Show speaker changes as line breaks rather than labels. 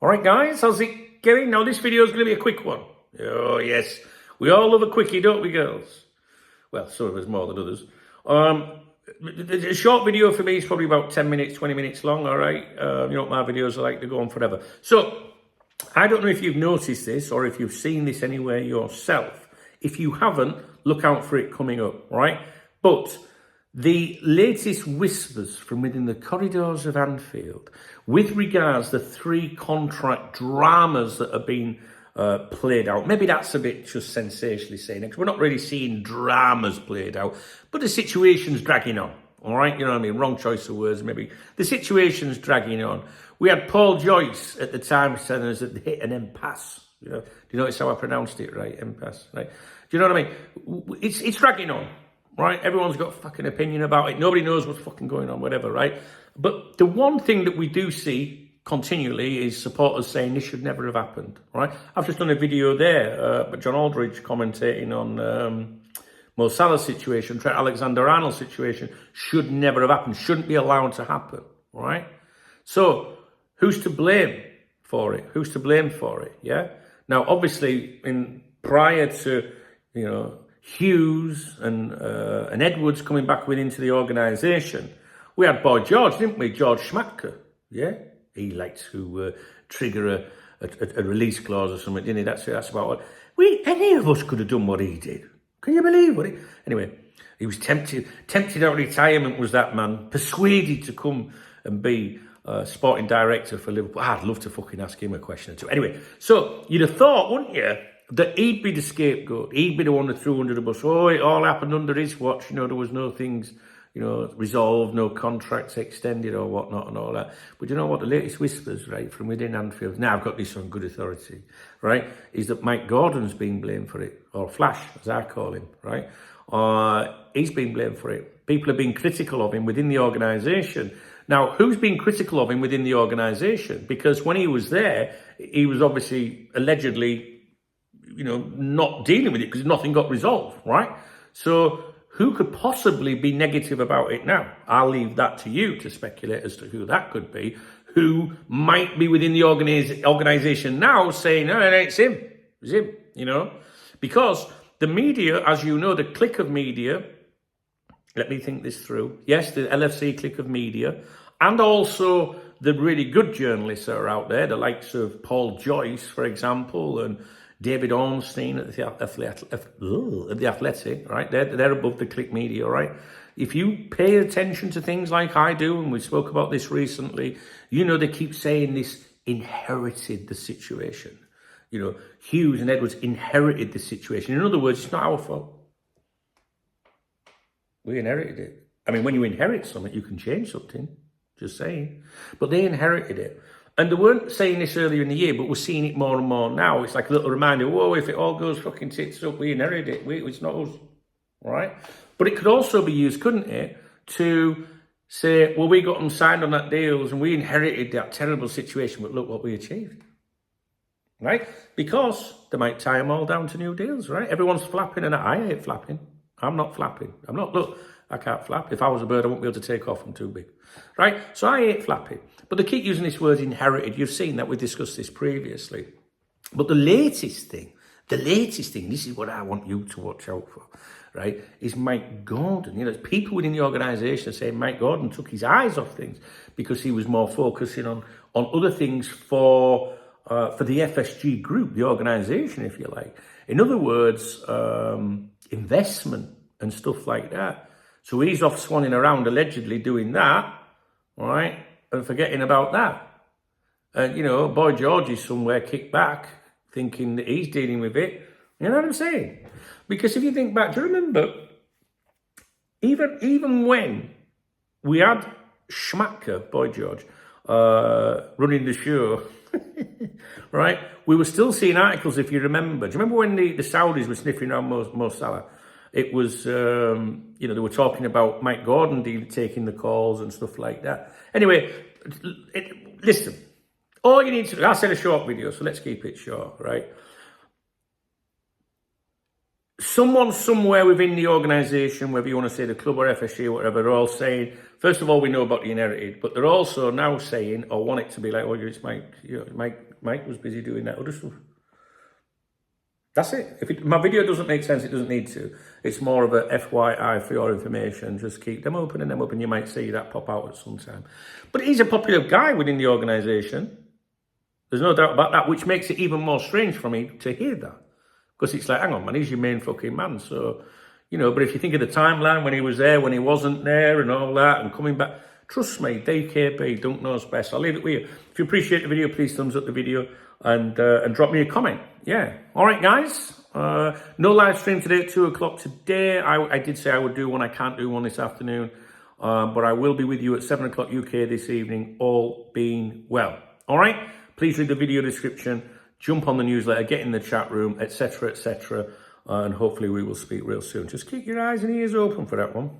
All right, guys, how's it going? Now, this video is going to be a quick one. Oh, yes. We all love a quickie, don't we, girls? Well, some of us more than others. A short video for me is probably about 10 minutes, 20 minutes long, all right? My videos are like to go on forever. So, I don't know if you've noticed this or if you've seen this anywhere yourself. If you haven't, look out for it coming up, all right? But the latest whispers from within the corridors of Anfield with regards to 3 contract dramas that have been played out. Maybe that's a bit just sensationally saying it, because we're not really seeing dramas played out, but the situation's dragging on, all right? You know what I mean? Wrong choice of words, maybe. The situation's dragging on. We had Paul Joyce at the time telling us that they hit an impasse. You know, do you notice how I pronounced it right? Impasse, right? Do you know what I mean? It's dragging on. Right, everyone's got a fucking opinion about it. Nobody knows what's fucking going on, whatever, right? But the one thing that we do see continually is supporters saying this should never have happened, right? I've just done a video there, but John Aldridge commentating on Mo Salah's situation, Trent Alexander-Arnold's situation, should never have happened, shouldn't be allowed to happen, right? So, who's to blame for it? Who's to blame for it, yeah? Now, obviously, prior to, Hughes and Edwards coming back into the organisation, we had Boy George, didn't we? George Schmatka, yeah? He liked to trigger a release clause or something, didn't he? That's about what... Any of us could have done what he did. Can you believe what he... Anyway, he was tempted out of retirement, was that man. Persuaded to come and be sporting director for Liverpool. I'd love to fucking ask him a question or two. Anyway, so you'd have thought, wouldn't you, that he'd be the scapegoat. He'd be the one that threw under the bus. Oh, it all happened under his watch. There was no things, resolved, no contracts extended or whatnot and all that. But you know what? The latest whispers, right, from within Anfield, now I've got this on good authority, right, is that Mike Gordon's being blamed for it, or Flash, as I call him, right? He's been blamed for it. People have been critical of him within the organisation. Now, who's been critical of him within the organisation? Because when he was there, he was obviously allegedly not dealing with it because nothing got resolved, right? So who could possibly be negative about it now? I'll leave that to you to speculate as to who that could be, who might be within the organisation now saying, no, it's him, because the media, as you know, the clique of media, let me think this through. Yes, the LFC clique of media, and also the really good journalists that are out there, the likes of Paul Joyce, for example, and David Ornstein at the Athletic, right? They're above the click media, right? If you pay attention to things like I do, and we spoke about this recently, they keep saying this inherited the situation. Hughes and Edwards inherited the situation. In other words, it's not our fault. We inherited it. I mean, when you inherit something, you can change something. Just saying. But they inherited it. And they weren't saying this earlier in the year, but we're seeing it more and more now. It's like a little reminder, whoa, if it all goes fucking tits up, we inherited it. It's not us, right? But it could also be used, couldn't it, to say, well, we got them signed on that deals and we inherited that terrible situation, but look what we achieved, right? Because they might tie them all down to new deals, right? Everyone's flapping, and I hate flapping. I'm not flapping. Look, I can't flap. If I was a bird, I wouldn't be able to take off. I'm too big, right? So I hate flapping. But they keep using this word inherited. You've seen that. We discussed this previously. But the latest thing, this is what I want you to watch out for, right, is Mike Gordon. People within the organisation saying Mike Gordon took his eyes off things because he was more focusing on other things for the FSG group, the organisation, if you like. In other words, investment and stuff like that. So he's off swanning around allegedly doing that, right, and forgetting about that. And, Boy George is somewhere kicked back thinking that he's dealing with it. You know what I'm saying? Because if you think back, do you remember, even when we had Schmatka, Boy George, running the show, right, we were still seeing articles, if you remember. Do you remember when the Saudis were sniffing around Mo Salah? It was, they were talking about Mike Gordon taking the calls and stuff like that. Anyway, listen, all you need to do, I said a short video, so let's keep it short, right? someone somewhere within the organisation, whether you want to say the club or FSG or whatever, they're all saying, first of all, we know about the inherited, but they're also now saying, or want it to be like, oh, it's Mike, Mike was busy doing that other stuff. That's it. If my video doesn't make sense, it doesn't need to. It's more of a FYI for your information. Just keep them open and them up, and you might see that pop out at some time. But he's a popular guy within the organisation. There's no doubt about that, which makes it even more strange for me to hear that. Because it's like, hang on, man, he's your main fucking man. So, you know, but if you think of the timeline when he was there, when he wasn't there and all that, and coming back, trust me, DKP, don't knows best. I'll leave it with you. If you appreciate the video, please thumbs up the video and drop me a comment. Yeah. All right, guys. No live stream today at 2 o'clock today. I did say I would do one. I can't do one this afternoon. But I will be with you at 7 o'clock UK this evening, all being well. All right? Please read the video description, jump on the newsletter, get in the chat room, etc., etc. And hopefully we will speak real soon. Just keep your eyes and ears open for that one.